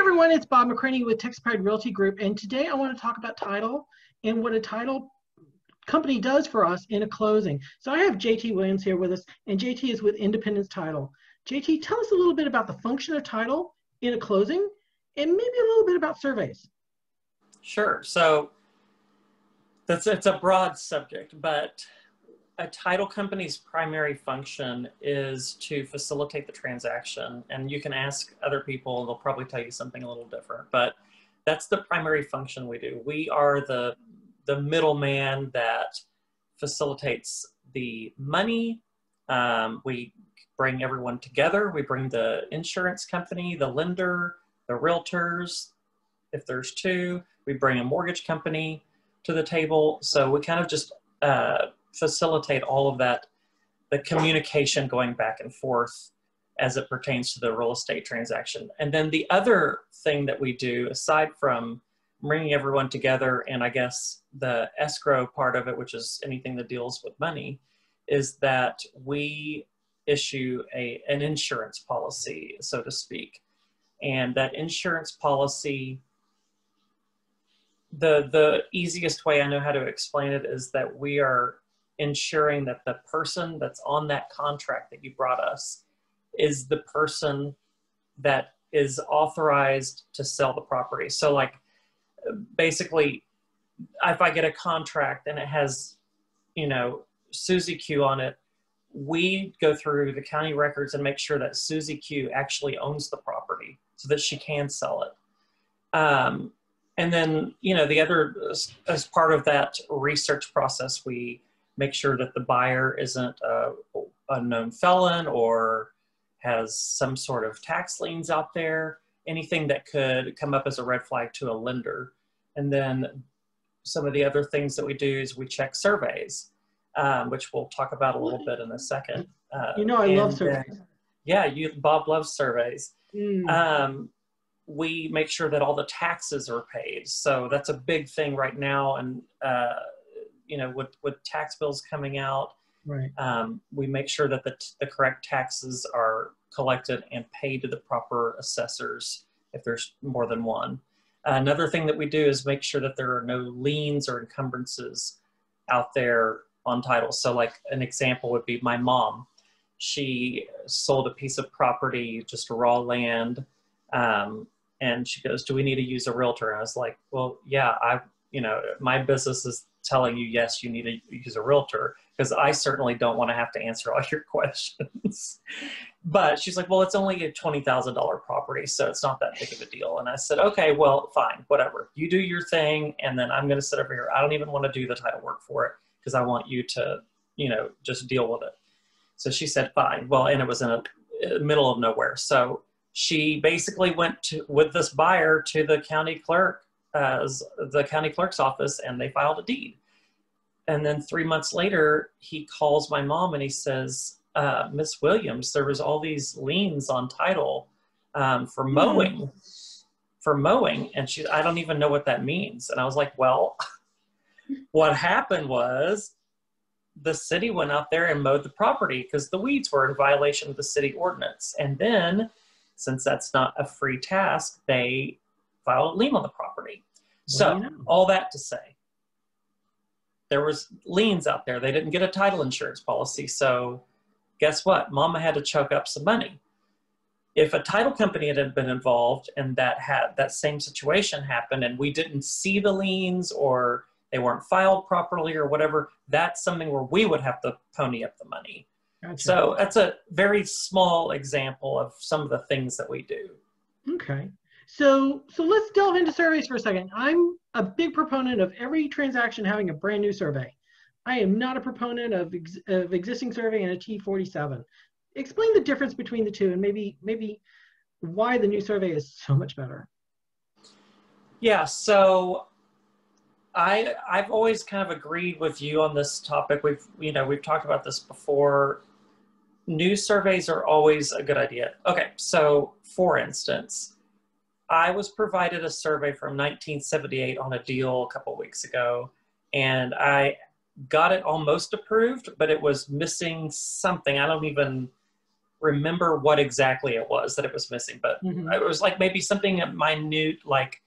everyone, it's Bob McCraney with Texas Pride Realty Group, and today I want to talk about title and what a title company does for us in a closing. So I have JT Williams here with us, and JT is with Independence Title. JT, tell us a little bit about the function of title in a closing, and maybe a little bit about surveys. Sure. So it's a broad subject, but a title company's primary function is to facilitate the transaction. And you can ask other people, they'll probably tell you something a little different, but that's the primary function we do. We are the middleman that facilitates the money. We bring everyone together. We bring the insurance company, the lender, the realtors. If there's two, we bring a mortgage company to the table. So we kind of just facilitate all of that, the communication going back and forth as it pertains to the real estate transaction. And then the other thing that we do, aside from bringing everyone together and I guess the escrow part of it, which is anything that deals with money, is that we issue an insurance policy, so to speak. And that insurance policy, the easiest way I know how to explain it is that we are ensuring that the person that's on that contract that you brought us is the person that is authorized to sell the property. So like basically if I get a contract and it has, you know, Susie Q on it, we go through the county records and make sure that Susie Q actually owns the property so that she can sell it. And then, you know, the other, as part of that research process, we make sure that the buyer isn't a known felon or has some sort of tax liens out there, anything that could come up as a red flag to a lender. And then some of the other things that we do is we check surveys, which we'll talk about a little bit in a second. You know, I love surveys. Yeah, Bob loves surveys. We make sure that all the taxes are paid. So that's a big thing right now. And, you know, with tax bills coming out, right. We make sure that the correct taxes are collected and paid to the proper assessors if there's more than one. Another thing that we do is make sure that there are no liens or encumbrances out there on title. So like an example would be my mom. She sold a piece of property, just raw land, and she goes, "Do we need to use a realtor?" And I was like, "Well, yeah, you know, my business is telling you, yes, you need to use a realtor because I certainly don't want to have to answer all your questions." But she's like, "Well, it's only a $20,000 property, so it's not that big of a deal." And I said, "Okay, well, fine, whatever. You do your thing, and then I'm going to sit over here. I don't even want to do the title work for it because I want you to, you know, just deal with it." So she said, "Fine." Well, and it was in the middle of nowhere, so she basically went with this buyer to the county clerk, the county clerk's office, and they filed a deed. And then 3 months later, he calls my mom and he says, "Miss Williams, there was all these liens on title for mowing, And I don't even know what that means." And I was like, "Well, what happened was the city went out there and mowed the property because the weeds were in violation of the city ordinance. And then, since that's not a free task, they filed a lien on the property." So all that to say, there was liens out there. They didn't get a title insurance policy. So guess what? Mama had to choke up some money. If a title company had been involved and that same situation happened and we didn't see the liens or they weren't filed properly or whatever, that's something where we would have to pony up the money. Gotcha. So that's a very small example of some of the things that we do. Okay. So let's delve into surveys for a second. I'm a big proponent of every transaction having a brand new survey. I am not a proponent of existing survey and a T47. Explain the difference between the two and maybe why the new survey is so much better. Yeah, so I've always kind of agreed with you on this topic. We've talked about this before. New surveys are always a good idea. Okay, so for instance, I was provided a survey from 1978 on a deal a couple weeks ago, and I got it almost approved, but it was missing something. I don't even remember what exactly it was that it was missing, but it was like maybe something minute, like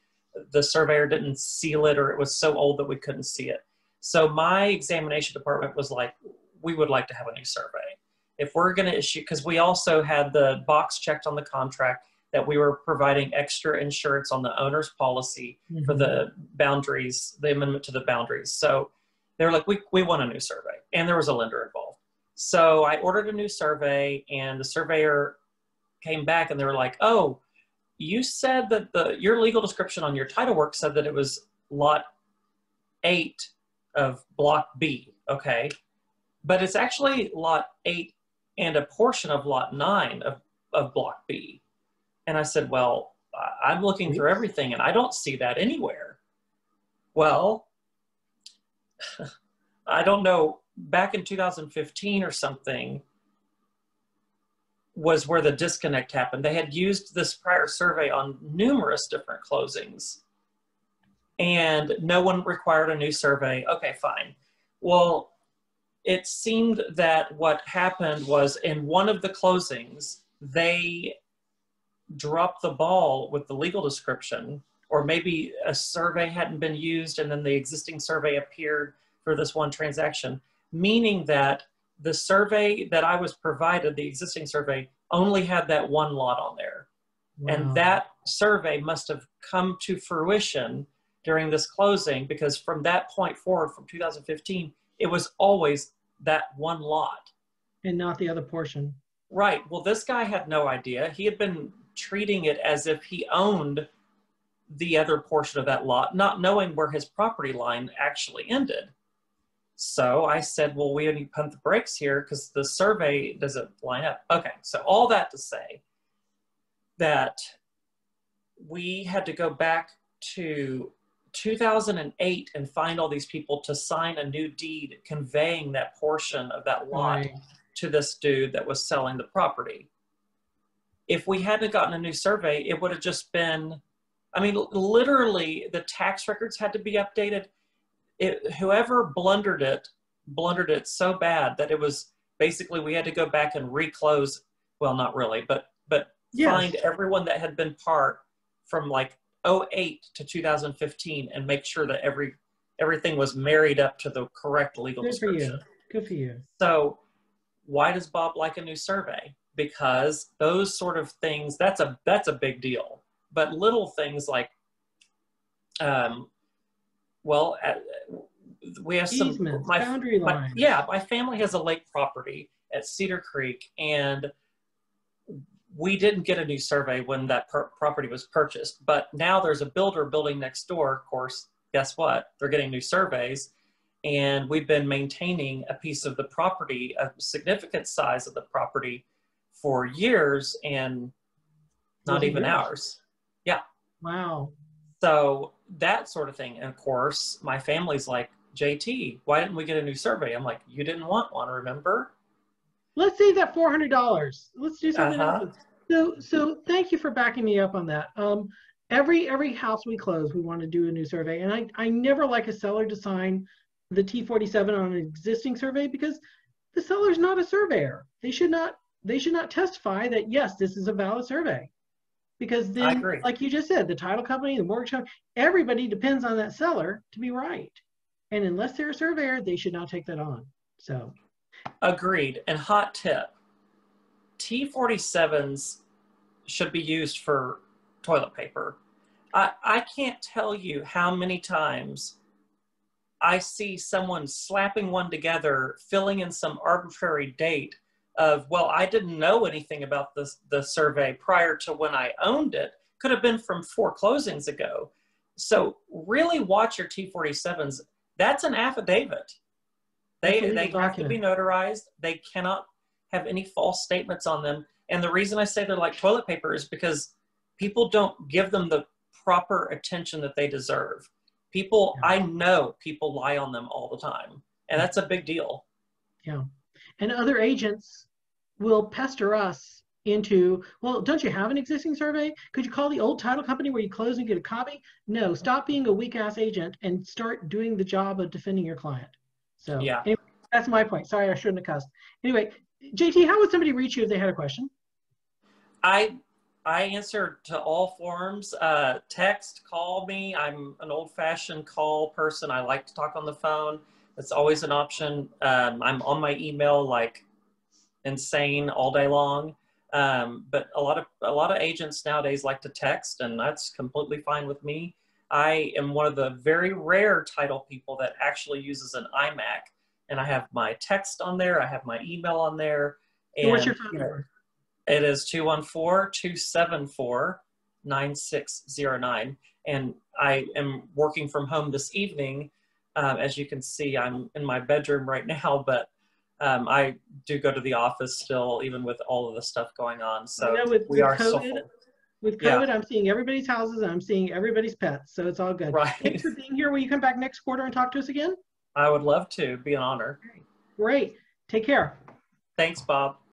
the surveyor didn't seal it or it was so old that we couldn't see it. So my examination department was like, we would like to have a new survey. If we're going to issue, because we also had the box checked on the contract that we were providing extra insurance on the owner's policy for the boundaries, the amendment to the boundaries. So they were like, we want a new survey. And there was a lender involved. So I ordered a new survey, and the surveyor came back and they were like, oh, you said that your legal description on your title work said that it was lot 8 of block B. Okay. But it's actually lot 8 and a portion of lot 9 of block B. And I said, well, I'm looking through everything and I don't see that anywhere. Well, I don't know, back in 2015 or something was where the disconnect happened. They had used this prior survey on numerous different closings and no one required a new survey. Okay, fine. Well, it seemed that what happened was in one of the closings, they dropped the ball with the legal description, or maybe a survey hadn't been used and then the existing survey appeared for this one transaction, meaning that the survey that I was provided, the existing survey, only had that one lot on there. Wow. And that survey must have come to fruition during this closing, because from that point forward, from 2015, it was always that one lot. And not the other portion. Right. Well, this guy had no idea. He had been treating it as if he owned the other portion of that lot, not knowing where his property line actually ended. So I said, well, we need to pump the brakes here because the survey doesn't line up. Okay, so all that to say that we had to go back to 2008 and find all these people to sign a new deed conveying that portion of that lot to this dude that was selling the property. If we hadn't gotten a new survey, it would have just been, I mean, literally the tax records had to be updated. Whoever blundered it so bad that it was basically, we had to go back and reclose, well, not really, but yes, find everyone that had been part from like 2008 to 2015 and make sure that everything was married up to the correct legal description. Good for you. So why does Bob like a new survey? Because those sort of things, that's a big deal. But little things like, we have some boundary lines. My family has a lake property at Cedar Creek, and we didn't get a new survey when that property was purchased. But now there's a builder building next door. Of course, guess what? They're getting new surveys, and we've been maintaining a piece of the property, a significant size of the property, for years, and not even ours. Yeah. Wow. So that sort of thing. And of course, my family's like, JT, why didn't we get a new survey? I'm like, you didn't want one, remember? Let's save that $400. Let's do something else. So thank you for backing me up on that. Every house we close, we want to do a new survey. And I never like a seller to sign the T47 on an existing survey, because the seller's not a surveyor. They should not testify that, yes, this is a valid survey. Because then, like you just said, the title company, the mortgage company, everybody depends on that seller to be right. And unless they're a surveyor, they should not take that on. So. Agreed. And hot tip, T47s should be used for toilet paper. I can't tell you how many times I see someone slapping one together, filling in some arbitrary date of, well, I didn't know anything about the survey prior to when I owned it. Could have been from 4 closings ago. So really watch your T47s. That's an affidavit. They have to be notarized. They cannot have any false statements on them. And the reason I say they're like toilet paper is because people don't give them the proper attention that they deserve. I know people lie on them all the time. And that's a big deal. Yeah. And other agents will pester us into, well, don't you have an existing survey? Could you call the old title company where you close and get a copy? No, stop being a weak-ass agent and start doing the job of defending your client. So yeah, anyway, that's my point. Sorry, I shouldn't have cussed. Anyway, JT, how would somebody reach you if they had a question? I answer to all forms. Text, call me. I'm an old-fashioned call person. I like to talk on the phone. It's always an option. I'm on my email like insane all day long. But a lot of agents nowadays like to text, and that's completely fine with me. I am one of the very rare title people that actually uses an iMac, and I have my text on there. I have my email on there. And what's your phone number? It is 214-274-9609. And I am working from home this evening. As you can see, I'm in my bedroom right now, but I do go to the office still, even with all of the stuff going on. So we are still full. With COVID, I'm seeing everybody's houses and I'm seeing everybody's pets. So it's all good. Right. Thanks for being here. Will you come back next quarter and talk to us again? I would love to. Be an honor. Great. Take care. Thanks, Bob.